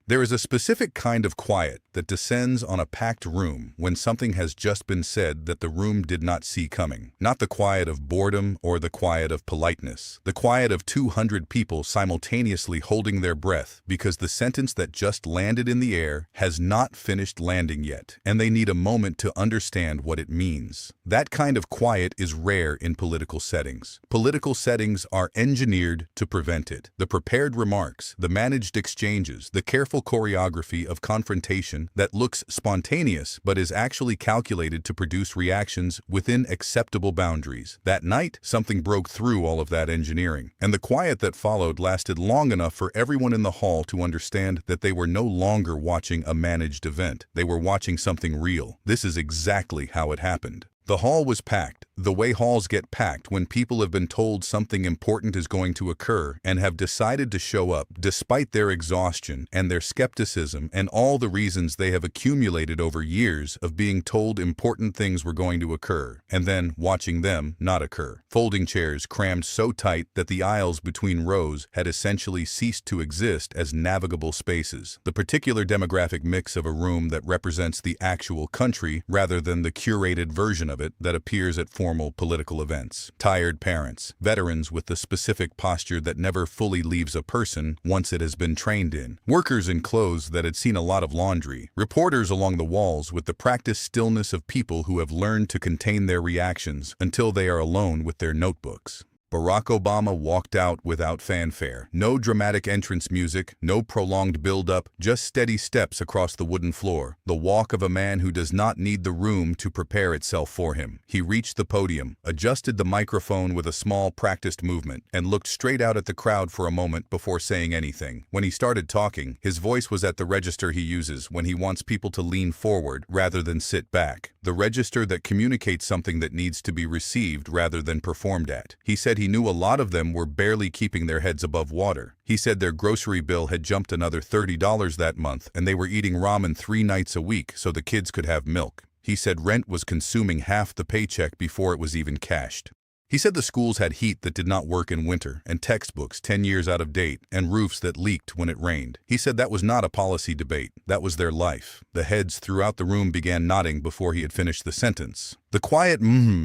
There is a specific kind of quiet that descends on a packed room when something has just been said that the room did not see coming. Not the quiet of boredom or the quiet of politeness. The quiet of 200 people simultaneously holding their breath because the sentence that just landed in the air has not finished landing yet, and they need a moment to understand what it means. That kind of quiet is rare in political settings. Political settings are engineered to prevent it. The prepared remarks, the managed exchanges, the careful choreography of confrontation that looks spontaneous but is actually calculated to produce reactions within acceptable boundaries. That night, something broke through all of that engineering, and the quiet that followed lasted long enough for everyone in the hall to understand that they were no longer watching a managed event. They were watching something real. This is exactly how it happened. The hall was packed, the way halls get packed when people have been told something important is going to occur and have decided to show up despite their exhaustion and their skepticism and all the reasons they have accumulated over years of being told important things were going to occur and then watching them not occur. Folding chairs crammed so tight that the aisles between rows had essentially ceased to exist as navigable spaces. The particular demographic mix of a room that represents the actual country rather than the curated version of it that appears at formal political events. Tired parents, veterans with the specific posture that never fully leaves a person once it has been trained in, workers in clothes that had seen a lot of laundry, reporters along the walls with the practiced stillness of people who have learned to contain their reactions until they are alone with their notebooks. Barack Obama walked out without fanfare. No dramatic entrance music, no prolonged build-up, just steady steps across the wooden floor. The walk of a man who does not need the room to prepare itself for him. He reached the podium, adjusted the microphone with a small practiced movement, and looked straight out at the crowd for a moment before saying anything. When he started talking, his voice was at the register he uses when he wants people to lean forward rather than sit back. The register that communicates something that needs to be received rather than performed at. He said he knew a lot of them were barely keeping their heads above water. He said their grocery bill had jumped another $30 that month and they were eating ramen 3 nights a week so the kids could have milk. He said rent was consuming half the paycheck before it was even cashed. He said the schools had heat that did not work in winter, and textbooks 10 years out of date, and roofs that leaked when it rained. He said that was not a policy debate, that was their life. The heads throughout the room began nodding before he had finished the sentence. The quiet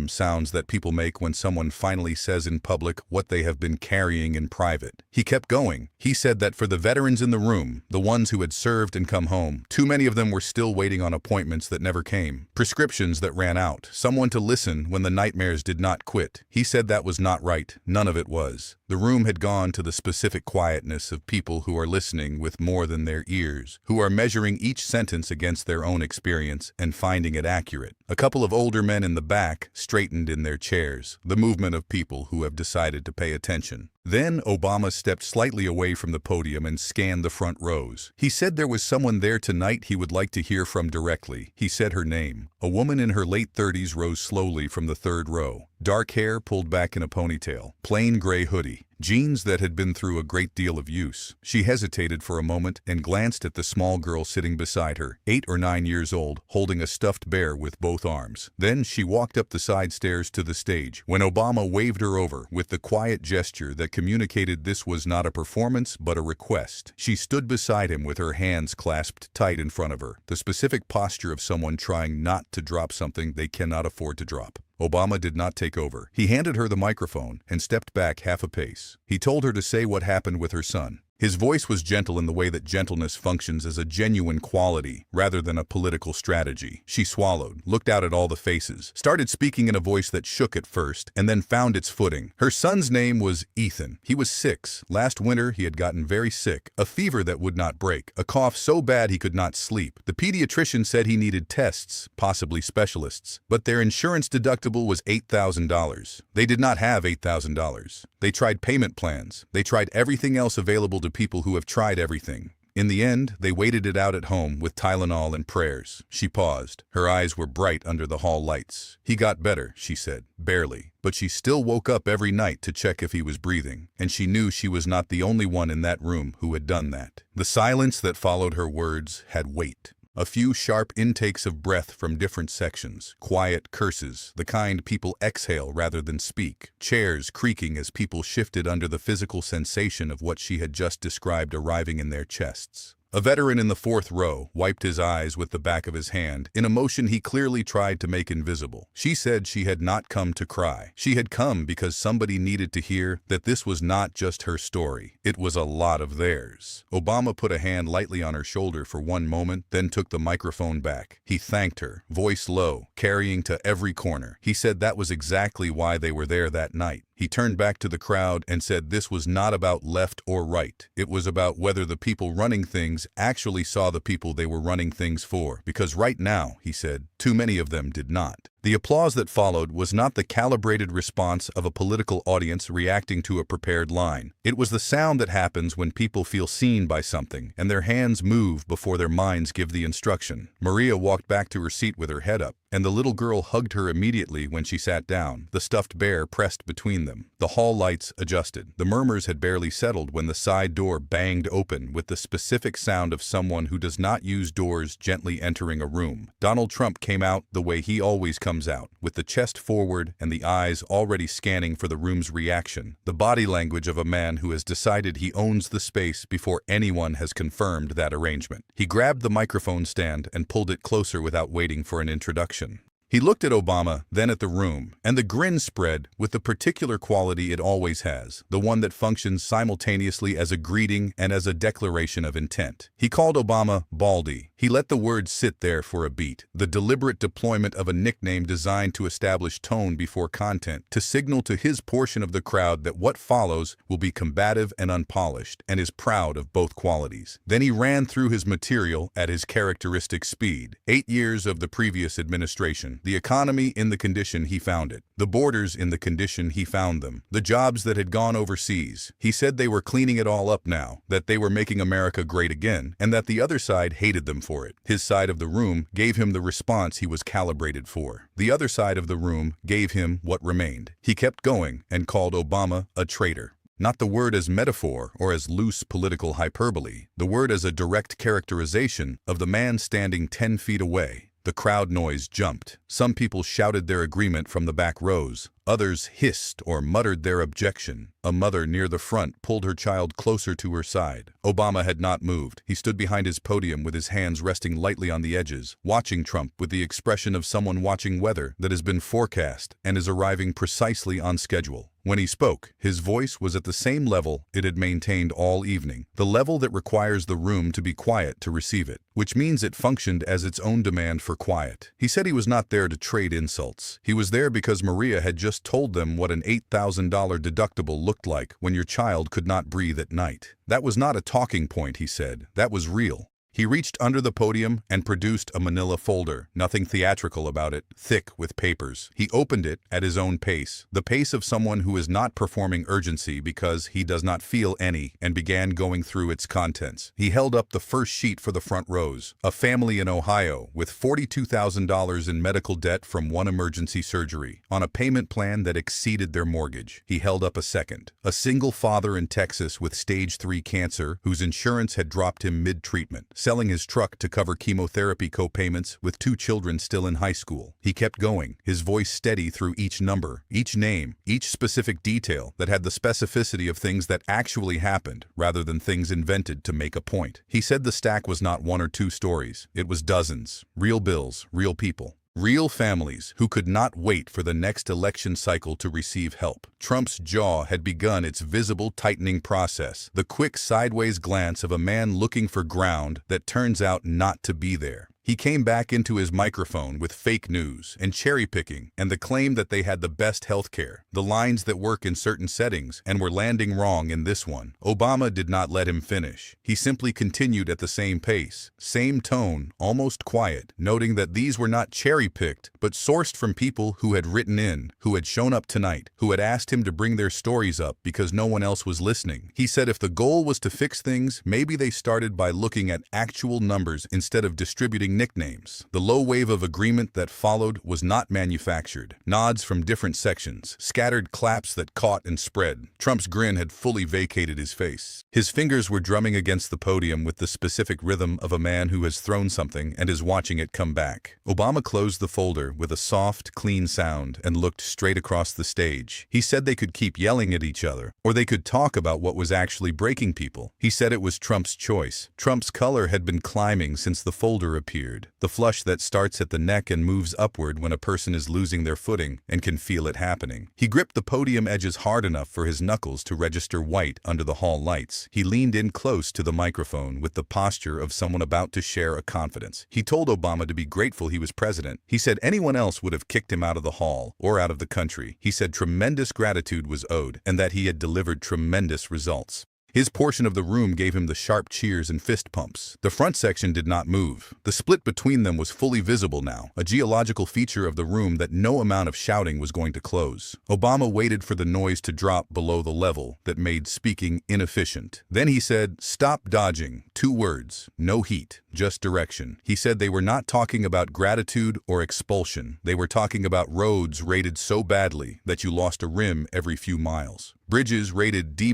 sounds that people make when someone finally says in public what they have been carrying in private. He kept going. He said that for the veterans in the room, the ones who had served and come home, too many of them were still waiting on appointments that never came, prescriptions that ran out, someone to listen when the nightmares did not quit. He said that was not right. None of it was. The room had gone to the specific quietness of people who are listening with more than their ears, who are measuring each sentence against their own experience and finding it accurate. A couple of older men in the back straightened in their chairs, the movement of people who have decided to pay attention. Then Obama stepped slightly away from the podium and scanned the front rows. He said there was someone there tonight he would like to hear from directly. He said her name. A woman in her late 30s rose slowly from the third row. Dark hair pulled back in a ponytail, plain gray hoodie, jeans that had been through a great deal of use. She hesitated for a moment and glanced at the small girl sitting beside her, 8 or 9 years old, holding a stuffed bear with both arms. Then she walked up the side stairs to the stage, when Obama waved her over with the quiet gesture that communicated this was not a performance but a request. She stood beside him with her hands clasped tight in front of her, the specific posture of someone trying not to drop something they cannot afford to drop. Obama did not take over. He handed her the microphone and stepped back half a pace. He told her to say what happened with her son. His voice was gentle in the way that gentleness functions as a genuine quality rather than a political strategy. She swallowed, looked out at all the faces, started speaking in a voice that shook at first and then found its footing. Her son's name was Ethan. He was 6. Last winter he had gotten very sick, a fever that would not break, a cough so bad he could not sleep. The pediatrician said he needed tests, possibly specialists, but their insurance deductible was $8,000. They did not have $8,000. They tried payment plans. They tried everything else available to people who have tried everything. In the end, they waited it out at home with Tylenol and prayers. She paused. Her eyes were bright under the hall lights. He got better, she said, barely. But she still woke up every night to check if he was breathing, and she knew she was not the only one in that room who had done that. The silence that followed her words had weight. A few sharp intakes of breath from different sections, quiet curses, the kind people exhale rather than speak, chairs creaking as people shifted under the physical sensation of what she had just described arriving in their chests. A veteran in the fourth row wiped his eyes with the back of his hand, in a motion he clearly tried to make invisible. She said she had not come to cry. She had come because somebody needed to hear that this was not just her story. It was a lot of theirs. Obama put a hand lightly on her shoulder for one moment, then took the microphone back. He thanked her, voice low, carrying to every corner. He said that was exactly why they were there that night. He turned back to the crowd and said this was not about left or right. It was about whether the people running things actually saw the people they were running things for. Because right now, he said, too many of them did not. The applause that followed was not the calibrated response of a political audience reacting to a prepared line. It was the sound that happens when people feel seen by something, and their hands move before their minds give the instruction. Maria walked back to her seat with her head up, and the little girl hugged her immediately when she sat down, the stuffed bear pressed between them. The hall lights adjusted. The murmurs had barely settled when the side door banged open with the specific sound of someone who does not use doors gently entering a room. Donald Trump came out the way he always comes out, with the chest forward and the eyes already scanning for the room's reaction, the body language of a man who has decided he owns the space before anyone has confirmed that arrangement. He grabbed the microphone stand and pulled it closer without waiting for an introduction. He looked at Obama, then at the room, and the grin spread with the particular quality it always has, the one that functions simultaneously as a greeting and as a declaration of intent. He called Obama Baldy. He let the words sit there for a beat, the deliberate deployment of a nickname designed to establish tone before content, to signal to his portion of the crowd that what follows will be combative and unpolished, and is proud of both qualities. Then he ran through his material at his characteristic speed. 8 years of the previous administration, the economy in the condition he found it, the borders in the condition he found them, the jobs that had gone overseas. He said they were cleaning it all up now, that they were making America great again, and that the other side hated them for it. His side of the room gave him the response he was calibrated for. The other side of the room gave him what remained. He kept going and called Obama a traitor. Not the word as metaphor or as loose political hyperbole, the word as a direct characterization of the man standing 10 feet away. The crowd noise jumped. Some people shouted their agreement from the back rows. Others hissed or muttered their objection. A mother near the front pulled her child closer to her side. Obama had not moved. He stood behind his podium with his hands resting lightly on the edges, watching Trump with the expression of someone watching weather that has been forecast and is arriving precisely on schedule. When he spoke, his voice was at the same level it had maintained all evening, the level that requires the room to be quiet to receive it, which means it functioned as its own demand for quiet. He said he was not there to trade insults. He was there because Maria had just told them what an $8,000 deductible looked like when your child could not breathe at night. That was not a talking point, he said. That was real. He reached under the podium and produced a manila folder, nothing theatrical about it, thick with papers. He opened it at his own pace, the pace of someone who is not performing urgency because he does not feel any, and began going through its contents. He held up the first sheet for the front rows. A family in Ohio with $42,000 in medical debt from one emergency surgery, on a payment plan that exceeded their mortgage. He held up a second. A single father in Texas with stage 3 cancer whose insurance had dropped him mid-treatment, selling his truck to cover chemotherapy co-payments with 2 children still in high school. He kept going, his voice steady through each number, each name, each specific detail that had the specificity of things that actually happened rather than things invented to make a point. He said the stack was not 1 or 2 stories. It was dozens. Real bills, real people. Real families who could not wait for the next election cycle to receive help. Trump's jaw had begun its visible tightening process, the quick sideways glance of a man looking for ground that turns out not to be there. He came back into his microphone with fake news and cherry-picking and the claim that they had the best health care, the lines that work in certain settings and were landing wrong in this one. Obama did not let him finish. He simply continued at the same pace, same tone, almost quiet, noting that these were not cherry-picked, but sourced from people who had written in, who had shown up tonight, who had asked him to bring their stories up because no one else was listening. He said if the goal was to fix things, maybe they started by looking at actual numbers instead of distributing exchanging nicknames. The low wave of agreement that followed was not manufactured. Nods from different sections, scattered claps that caught and spread. Trump's grin had fully vacated his face. His fingers were drumming against the podium with the specific rhythm of a man who has thrown something and is watching it come back. Obama closed the folder with a soft, clean sound and looked straight across the stage. He said they could keep yelling at each other, or they could talk about what was actually breaking people. He said it was Trump's choice. Trump's color had been climbing since the folder appeared. The flush that starts at the neck and moves upward when a person is losing their footing and can feel it happening. He gripped the podium edges hard enough for his knuckles to register white under the hall lights. He leaned in close to the microphone with the posture of someone about to share a confidence. He told Obama to be grateful he was president. He said anyone else would have kicked him out of the hall or out of the country. He said tremendous gratitude was owed and that he had delivered tremendous results. His portion of the room gave him the sharp cheers and fist pumps. The front section did not move. The split between them was fully visible now, a geological feature of the room that no amount of shouting was going to close. Obama waited for the noise to drop below the level that made speaking inefficient. Then he said, "Stop dodging." 2 words, no heat, just direction. He said they were not talking about gratitude or expulsion. They were talking about roads rated so badly that you lost a rim every few miles. Bridges rated D-,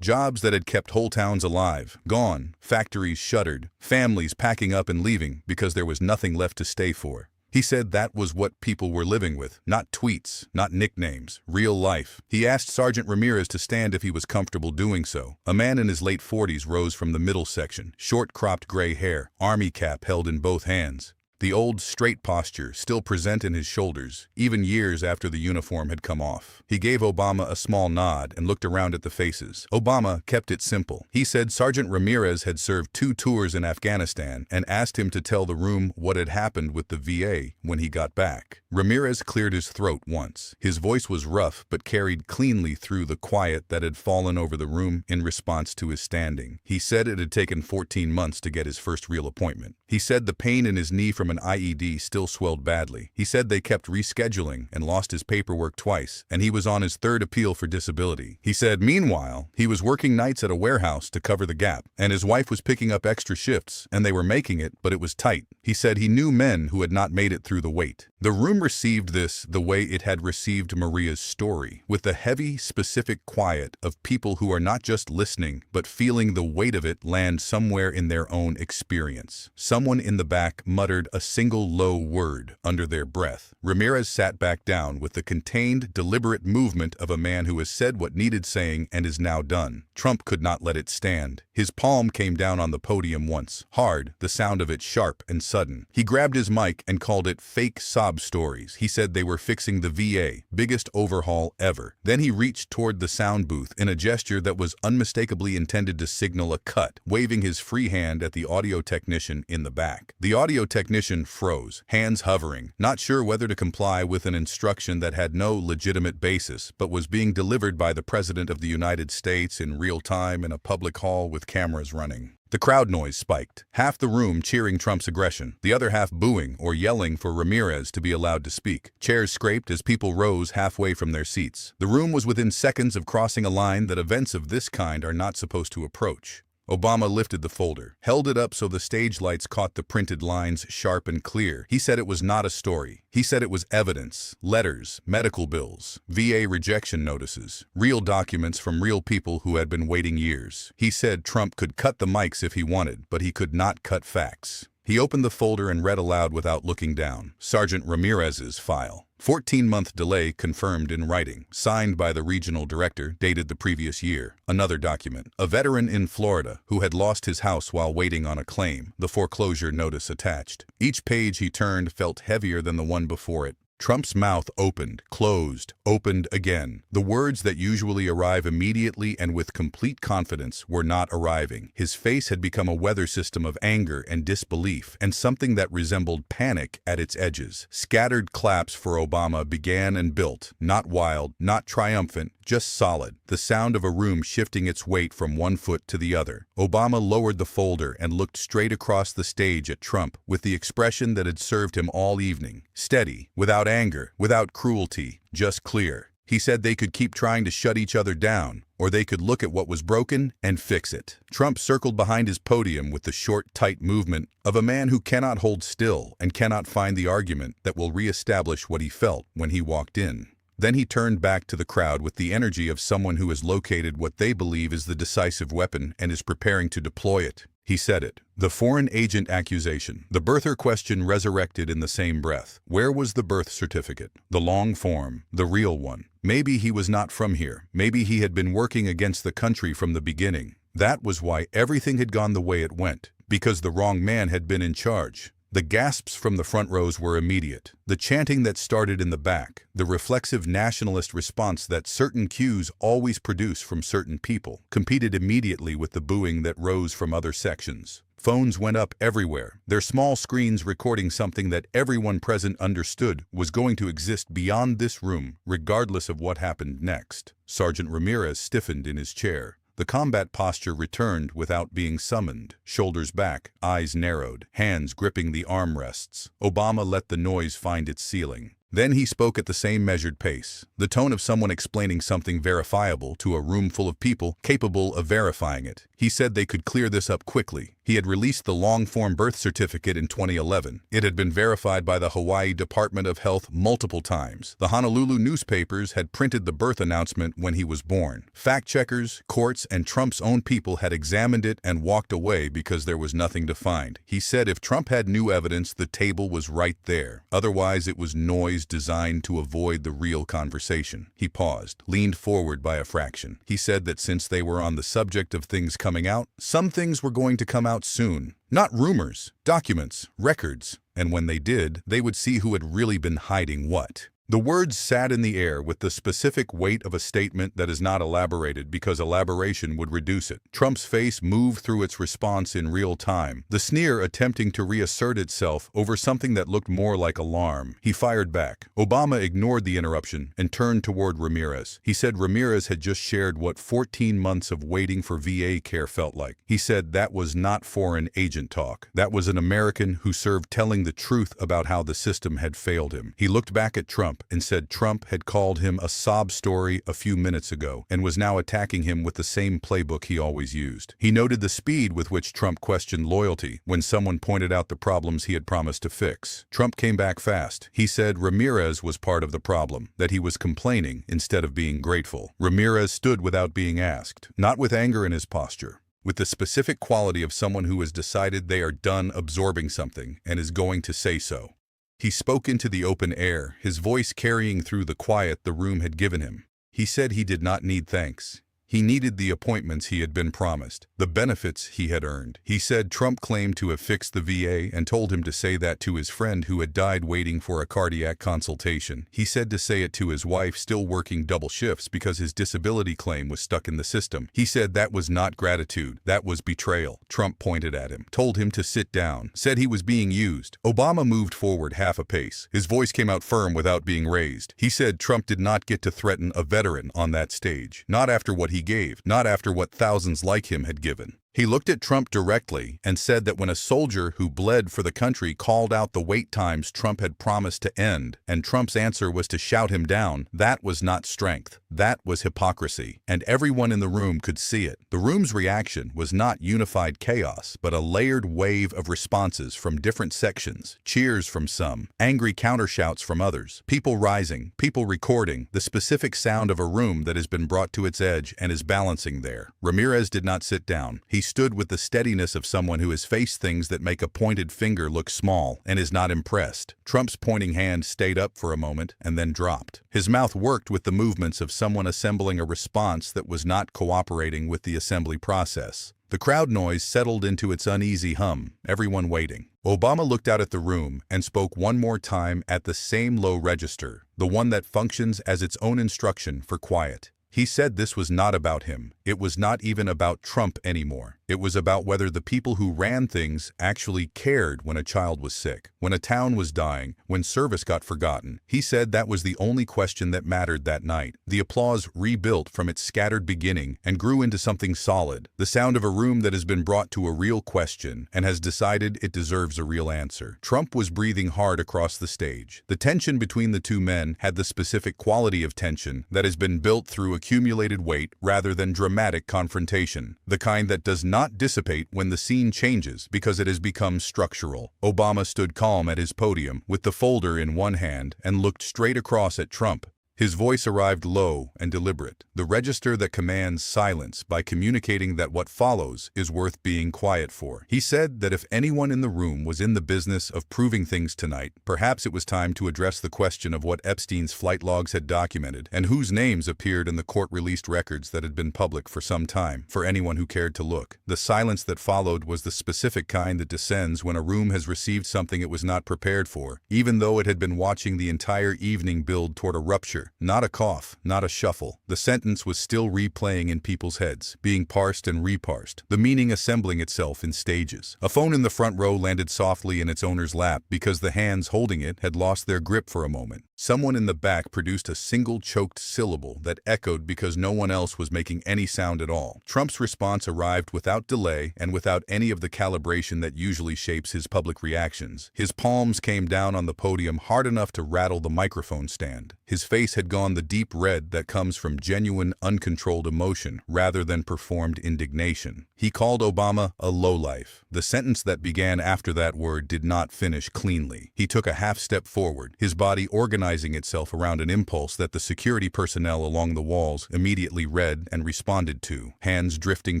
jobs that had kept whole towns alive, gone, factories shuttered, families packing up and leaving because there was nothing left to stay for. He said that was what people were living with, not tweets, not nicknames, real life. He asked Sergeant Ramirez to stand if he was comfortable doing so. A man in his late 40s rose from the middle section, short cropped gray hair, army cap held in both hands. The old, straight posture still present in his shoulders, even years after the uniform had come off. He gave Obama a small nod and looked around at the faces. Obama kept it simple. He said Sergeant Ramirez had served 2 tours in Afghanistan and asked him to tell the room what had happened with the VA when he got back. Ramirez cleared his throat once. His voice was rough but carried cleanly through the quiet that had fallen over the room in response to his standing. He said it had taken 14 months to get his first real appointment. He said the pain in his knee from an IED still swelled badly. He said they kept rescheduling and lost his paperwork twice, and he was on his 3rd appeal for disability. He said, meanwhile, he was working nights at a warehouse to cover the gap, and his wife was picking up extra shifts, and they were making it, but it was tight. He said he knew men who had not made it through the wait. The room received this the way it had received Maria's story, with the heavy, specific quiet of people who are not just listening, but feeling the weight of it land somewhere in their own experience. Someone in the back muttered a single low word under their breath. Ramirez sat back down with the contained, deliberate movement of a man who has said what needed saying and is now done. Trump could not let it stand. His palm came down on the podium once, hard, the sound of it sharp and sudden. He grabbed his mic and called it fake sob stories. He said they were fixing the VA, biggest overhaul ever. Then he reached toward the sound booth in a gesture that was unmistakably intended to signal a cut, waving his free hand at the audio technician in the back. The audio technician froze, hands hovering, not sure whether to comply with an instruction that had no legitimate basis, but was being delivered by the President of the United States in real time in a public hall with cameras running. The crowd noise spiked, half the room cheering Trump's aggression, the other half booing or yelling for Ramirez to be allowed to speak. Chairs scraped as people rose halfway from their seats. The room was within seconds of crossing a line that events of this kind are not supposed to approach. Obama lifted the folder, held it up so the stage lights caught the printed lines sharp and clear. He said it was not a story. He said it was evidence, letters, medical bills, VA rejection notices, real documents from real people who had been waiting years. He said Trump could cut the mics if he wanted, but he could not cut facts. He opened the folder and read aloud without looking down. Sergeant Ramirez's file. 14-month delay confirmed in writing, signed by the regional director, dated the previous year. Another document. A veteran in Florida who had lost his house while waiting on a claim, the foreclosure notice attached. Each page he turned felt heavier than the one before it. Trump's mouth opened, closed, opened again. The words that usually arrive immediately and with complete confidence were not arriving. His face had become a weather system of anger and disbelief, and something that resembled panic at its edges. Scattered claps for Obama began and built, not wild, not triumphant, just solid, the sound of a room shifting its weight from one foot to the other. Obama lowered the folder and looked straight across the stage at Trump with the expression that had served him all evening. Steady, without anger, without cruelty, just clear. He said they could keep trying to shut each other down, or they could look at what was broken and fix it. Trump circled behind his podium with the short, tight movement of a man who cannot hold still and cannot find the argument that will reestablish what he felt when he walked in. Then he turned back to the crowd with the energy of someone who has located what they believe is the decisive weapon and is preparing to deploy it. He said it. The foreign agent accusation. The birther question resurrected in the same breath. Where was the birth certificate? The long form. The real one. Maybe he was not from here. Maybe he had been working against the country from the beginning. That was why everything had gone the way it went. Because the wrong man had been in charge. The gasps from the front rows were immediate. The chanting that started in the back, the reflexive nationalist response that certain cues always produce from certain people, competed immediately with the booing that rose from other sections. Phones went up everywhere, their small screens recording something that everyone present understood was going to exist beyond this room, regardless of what happened next. Sergeant Ramirez stiffened in his chair. The combat posture returned without being summoned. Shoulders back, eyes narrowed, hands gripping the armrests. Obama let the noise find its ceiling. Then he spoke at the same measured pace, the tone of someone explaining something verifiable to a room full of people capable of verifying it. He said they could clear this up quickly. He had released the long-form birth certificate in 2011. It had been verified by the Hawaii Department of Health multiple times. The Honolulu newspapers had printed the birth announcement when he was born. Fact-checkers, courts, and Trump's own people had examined it and walked away because there was nothing to find. He said if Trump had new evidence, the table was right there. Otherwise, it was noise designed to avoid the real conversation. He paused, leaned forward by a fraction. He said that since they were on the subject of things coming out, some things were going to come out soon. Not rumors, documents, records. And when they did, they would see who had really been hiding what. The words sat in the air with the specific weight of a statement that is not elaborated because elaboration would reduce it. Trump's face moved through its response in real time, the sneer attempting to reassert itself over something that looked more like alarm. He fired back. Obama ignored the interruption and turned toward Ramirez. He said Ramirez had just shared what 14 months of waiting for VA care felt like. He said that was not foreign agent talk. That was an American who served telling the truth about how the system had failed him. He looked back at Trump and said Trump had called him a sob story a few minutes ago and was now attacking him with the same playbook he always used. He noted the speed with which Trump questioned loyalty when someone pointed out the problems he had promised to fix. Trump came back fast. He said Ramirez was part of the problem, that he was complaining instead of being grateful. Ramirez stood without being asked, not with anger in his posture, with the specific quality of someone who has decided they are done absorbing something and is going to say so. He spoke into the open air, his voice carrying through the quiet the room had given him. He said he did not need thanks. He needed the appointments he had been promised, the benefits he had earned. He said Trump claimed to have fixed the VA and told him to say that to his friend who had died waiting for a cardiac consultation. He said to say it to his wife still working double shifts because his disability claim was stuck in the system. He said that was not gratitude, that was betrayal. Trump pointed at him, told him to sit down, said he was being used. Obama moved forward half a pace. His voice came out firm without being raised. He said Trump did not get to threaten a veteran on that stage, not after what he gave, not after what thousands like him had given. He looked at Trump directly and said that when a soldier who bled for the country called out the wait times Trump had promised to end, and Trump's answer was to shout him down, that was not strength. That was hypocrisy, and everyone in the room could see it. The room's reaction was not unified chaos, but a layered wave of responses from different sections, cheers from some, angry countershouts from others, people rising, people recording, the specific sound of a room that has been brought to its edge and is balancing there. Ramirez did not sit down. He stood with the steadiness of someone who has faced things that make a pointed finger look small and is not impressed. Trump's pointing hand stayed up for a moment and then dropped. His mouth worked with the movements of someone assembling a response that was not cooperating with the assembly process. The crowd noise settled into its uneasy hum, everyone waiting. Obama looked out at the room and spoke one more time at the same low register, the one that functions as its own instruction for quiet. He said this was not about him. It was not even about Trump anymore. It was about whether the people who ran things actually cared when a child was sick, when a town was dying, when service got forgotten. He said that was the only question that mattered that night. The applause rebuilt from its scattered beginning and grew into something solid, the sound of a room that has been brought to a real question and has decided it deserves a real answer. Trump was breathing hard across the stage. The tension between the two men had the specific quality of tension that has been built through accumulated weight rather than dramatic confrontation, the kind that does not dissipate when the scene changes because it has become structural. Obama stood calm at his podium with the folder in one hand and looked straight across at Trump. His voice arrived low and deliberate, the register that commands silence by communicating that what follows is worth being quiet for. He said that if anyone in the room was in the business of proving things tonight, perhaps it was time to address the question of what Epstein's flight logs had documented and whose names appeared in the court-released records that had been public for some time, for anyone who cared to look. The silence that followed was the specific kind that descends when a room has received something it was not prepared for, even though it had been watching the entire evening build toward a rupture. Not a cough, not a shuffle. The sentence was still replaying in people's heads, being parsed and reparsed, the meaning assembling itself in stages. A phone in the front row landed softly in its owner's lap because the hands holding it had lost their grip for a moment. Someone in the back produced a single choked syllable that echoed because no one else was making any sound at all. Trump's response arrived without delay and without any of the calibration that usually shapes his public reactions. His palms came down on the podium hard enough to rattle the microphone stand. His face had gone the deep red that comes from genuine, uncontrolled emotion rather than performed indignation. He called Obama a lowlife. The sentence that began after that word did not finish cleanly. He took a half step forward, his body organizing itself around an impulse that the security personnel along the walls immediately read and responded to, hands drifting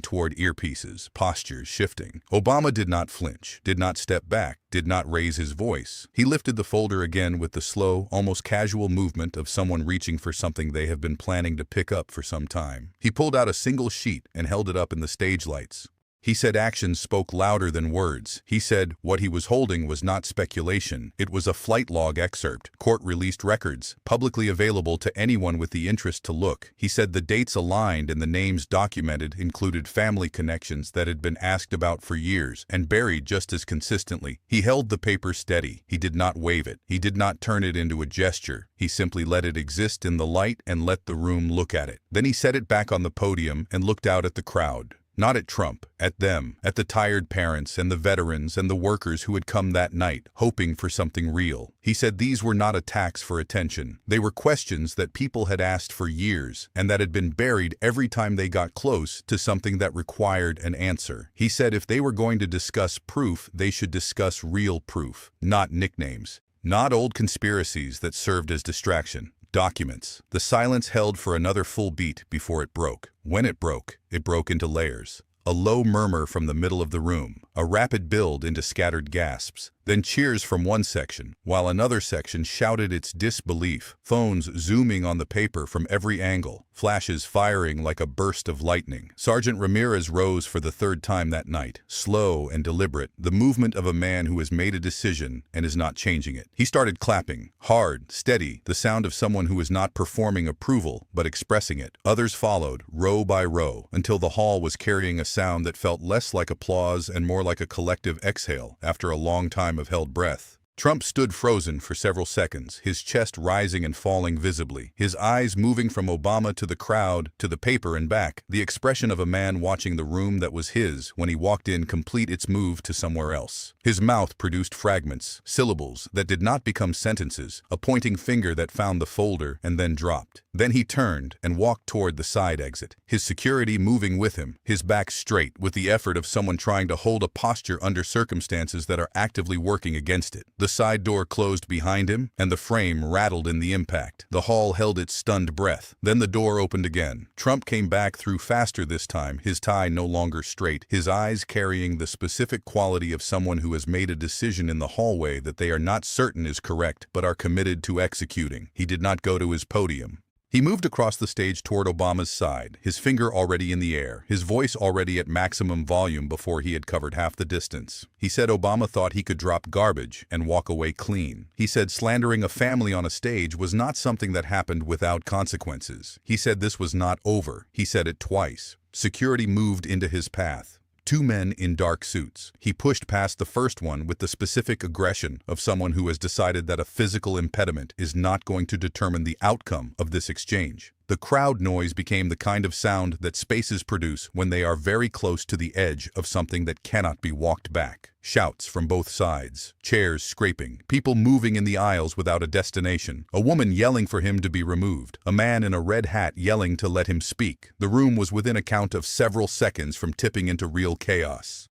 toward earpieces, postures shifting. Obama did not flinch, did not step back, did not raise his voice. He lifted the folder again with the slow, almost casual movement of someone reaching for something they have been planning to pick up for some time. He pulled out a single sheet and held it up in the stage lights. He said actions spoke louder than words. He said what he was holding was not speculation. It was a flight log excerpt, court-released records, publicly available to anyone with the interest to look. He said the dates aligned and the names documented included family connections that had been asked about for years and buried just as consistently. He held the paper steady. He did not wave it. He did not turn it into a gesture. He simply let it exist in the light and let the room look at it. Then he set it back on the podium and looked out at the crowd. Not at Trump, at them, at the tired parents and the veterans and the workers who had come that night, hoping for something real. He said these were not attacks for attention. They were questions that people had asked for years and that had been buried every time they got close to something that required an answer. He said if they were going to discuss proof, they should discuss real proof, not nicknames, not old conspiracies that served as distraction. Documents. The silence held for another full beat before it broke. When it broke into layers. A low murmur from the middle of the room, a rapid build into scattered gasps, then cheers from one section, while another section shouted its disbelief, phones zooming on the paper from every angle, flashes firing like a burst of lightning. Sergeant Ramirez rose for the third time that night, slow and deliberate, the movement of a man who has made a decision and is not changing it. He started clapping, hard, steady, the sound of someone who is not performing approval but expressing it. Others followed, row by row, until the hall was carrying a sound that felt less like applause and more like a collective exhale after a long time of held breath. Trump stood frozen for several seconds, his chest rising and falling visibly, his eyes moving from Obama to the crowd, to the paper and back, the expression of a man watching the room that was his when he walked in complete its move to somewhere else. His mouth produced fragments, syllables that did not become sentences, a pointing finger that found the folder and then dropped. Then he turned and walked toward the side exit, his security moving with him, his back straight with the effort of someone trying to hold a posture under circumstances that are actively working against it. The side door closed behind him, and the frame rattled in the impact. The hall held its stunned breath. Then the door opened again. Trump came back through faster this time, his tie no longer straight, his eyes carrying the specific quality of someone who has made a decision in the hallway that they are not certain is correct, but are committed to executing. He did not go to his podium. He moved across the stage toward Obama's side, his finger already in the air, his voice already at maximum volume before he had covered half the distance. He said Obama thought he could drop garbage and walk away clean. He said slandering a family on a stage was not something that happened without consequences. He said this was not over. He said it twice. Security moved into his path. Two men in dark suits. He pushed past the first one with the specific aggression of someone who has decided that a physical impediment is not going to determine the outcome of this exchange. The crowd noise became the kind of sound that spaces produce when they are very close to the edge of something that cannot be walked back. Shouts from both sides, chairs scraping, people moving in the aisles without a destination, a woman yelling for him to be removed, a man in a red hat yelling to let him speak. The room was within a count of several seconds from tipping into real chaos.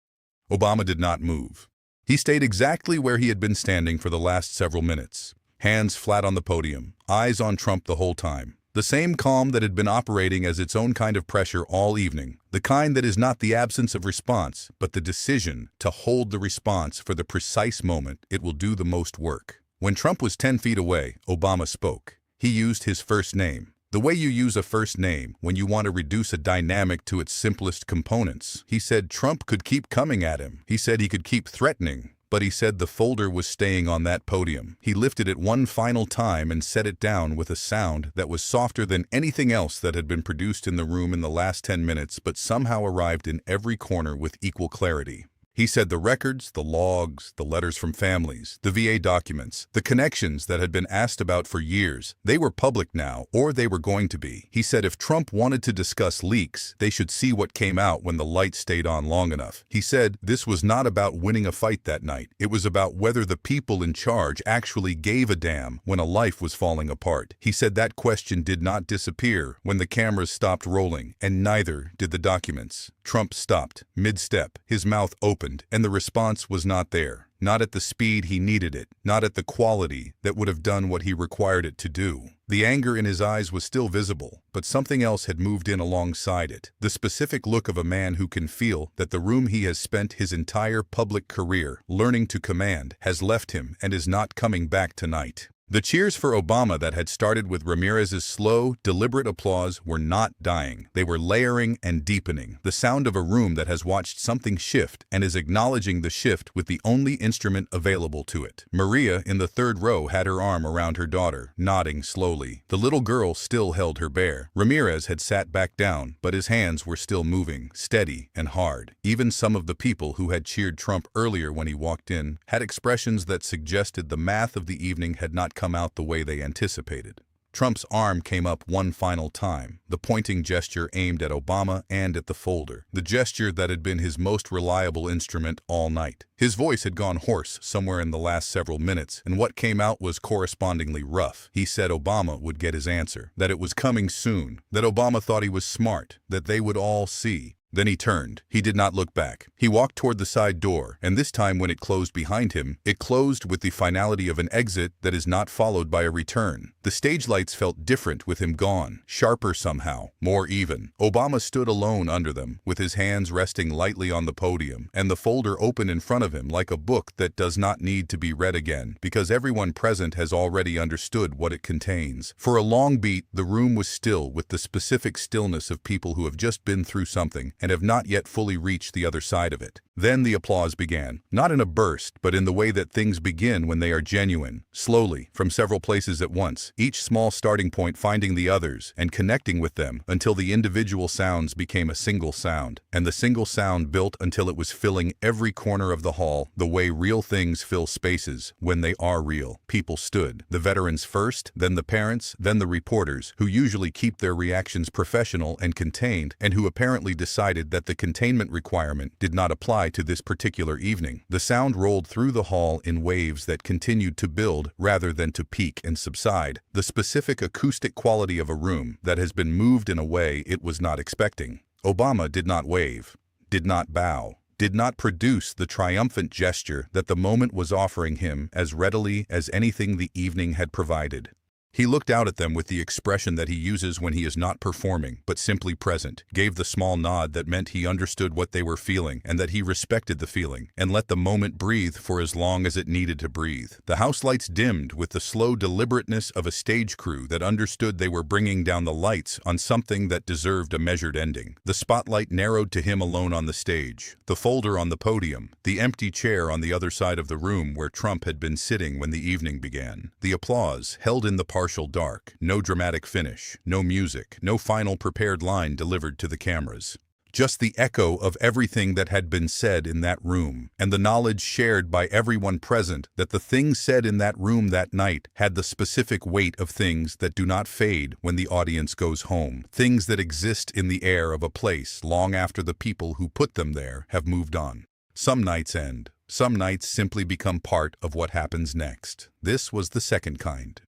Obama did not move. He stayed exactly where he had been standing for the last several minutes, hands flat on the podium, eyes on Trump the whole time. The same calm that had been operating as its own kind of pressure all evening, the kind that is not the absence of response, but the decision to hold the response for the precise moment it will do the most work. When Trump was 10 feet away, Obama spoke. He used his first name. The way you use a first name when you want to reduce a dynamic to its simplest components. He said Trump could keep coming at him. He said he could keep threatening. But he said the folder was staying on that podium. He lifted it one final time and set it down with a sound that was softer than anything else that had been produced in the room in the last 10 minutes, but somehow arrived in every corner with equal clarity. He said the records, the logs, the letters from families, the VA documents, the connections that had been asked about for years, they were public now, or they were going to be. He said if Trump wanted to discuss leaks, they should see what came out when the light stayed on long enough. He said this was not about winning a fight that night. It was about whether the people in charge actually gave a damn when a life was falling apart. He said that question did not disappear when the cameras stopped rolling, and neither did the documents. Trump stopped, mid-step, his mouth opened, and the response was not there. Not at the speed he needed it, not at the quality that would have done what he required it to do. The anger in his eyes was still visible, but something else had moved in alongside it. The specific look of a man who can feel that the room he has spent his entire public career learning to command has left him and is not coming back tonight. The cheers for Obama that had started with Ramirez's slow, deliberate applause were not dying. They were layering and deepening. The sound of a room that has watched something shift and is acknowledging the shift with the only instrument available to it. Maria in the third row had her arm around her daughter, nodding slowly. The little girl still held her bear. Ramirez had sat back down, but his hands were still moving, steady and hard. Even some of the people who had cheered Trump earlier when he walked in had expressions that suggested the math of the evening had not come out the way they anticipated. Trump's arm came up one final time, the pointing gesture aimed at Obama and at the folder, the gesture that had been his most reliable instrument all night. His voice had gone hoarse somewhere in the last several minutes, and what came out was correspondingly rough. He said Obama would get his answer, that it was coming soon, that Obama thought he was smart, that they would all see. Then he turned. He did not look back. He walked toward the side door, and this time when it closed behind him, it closed with the finality of an exit that is not followed by a return. The stage lights felt different with him gone, sharper somehow, more even. Obama stood alone under them, with his hands resting lightly on the podium, and the folder open in front of him like a book that does not need to be read again, because everyone present has already understood what it contains. For a long beat, the room was still with the specific stillness of people who have just been through something and have not yet fully reached the other side of it. Then the applause began, not in a burst, but in the way that things begin when they are genuine, slowly, from several places at once, each small starting point finding the others and connecting with them until the individual sounds became a single sound, and the single sound built until it was filling every corner of the hall the way real things fill spaces when they are real. People stood, the veterans first, then the parents, then the reporters, who usually keep their reactions professional and contained, and who apparently decided that the containment requirement did not apply to this particular evening. The sound rolled through the hall in waves that continued to build rather than to peak and subside, the specific acoustic quality of a room that has been moved in a way it was not expecting. Obama did not wave, did not bow, did not produce the triumphant gesture that the moment was offering him as readily as anything the evening had provided. He looked out at them with the expression that he uses when he is not performing, but simply present, gave the small nod that meant he understood what they were feeling and that he respected the feeling, and let the moment breathe for as long as it needed to breathe. The house lights dimmed with the slow deliberateness of a stage crew that understood they were bringing down the lights on something that deserved a measured ending. The spotlight narrowed to him alone on the stage, the folder on the podium, the empty chair on the other side of the room where Trump had been sitting when the evening began. The applause, held in the partial dark, no dramatic finish, no music, no final prepared line delivered to the cameras. just the echo of everything that had been said in that room, and the knowledge shared by everyone present that the things said in that room that night had the specific weight of things that do not fade when the audience goes home, things that exist in the air of a place long after the people who put them there have moved on. Some nights end. Some nights simply become part of what happens next. This was the second kind.